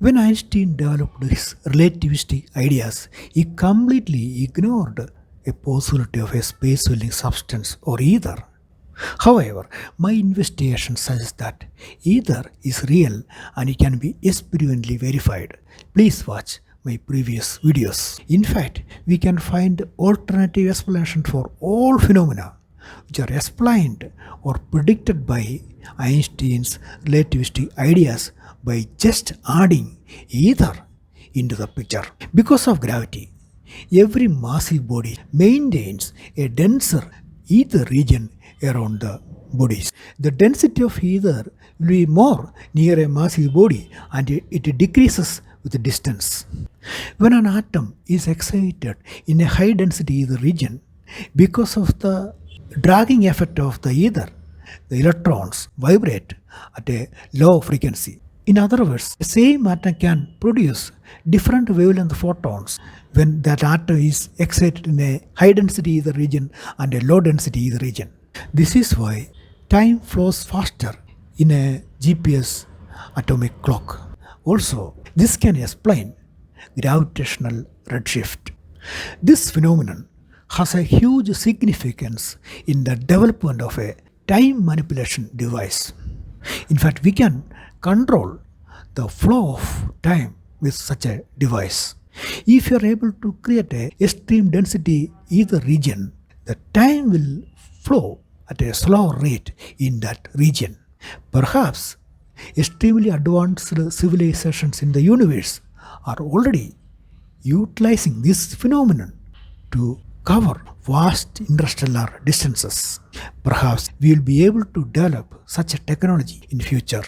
When Einstein developed his relativistic ideas, he completely ignored a possibility of a space-filling substance or ether. However, my investigation suggests that ether is real and it can be experimentally verified. Please watch my previous videos. In fact, we can find alternative explanations for all phenomena which are explained or predicted by Einstein's relativistic ideas by just adding ether into the picture. Because of gravity, every massive body maintains a denser ether region around the bodies. The density of ether will be more near a massive body and it decreases with the distance. When an atom is excited in a high density ether region, because of the dragging effect of the ether, the electrons vibrate at a low frequency. In other words, the same atom can produce different wavelength photons when that atom is excited in a high density ether region and a low density ether region. This is why time flows faster in a GPS atomic clock. Also, this can explain gravitational redshift. This phenomenon has a huge significance in the development of a time manipulation device. In fact, we can control the flow of time with such a device. If you are able to create a extreme density ether region, the time will flow at a slower rate in that region. Perhaps extremely advanced civilizations in the universe are already utilizing this phenomenon to cover vast interstellar distances. Perhaps we will be able to develop such a technology in future.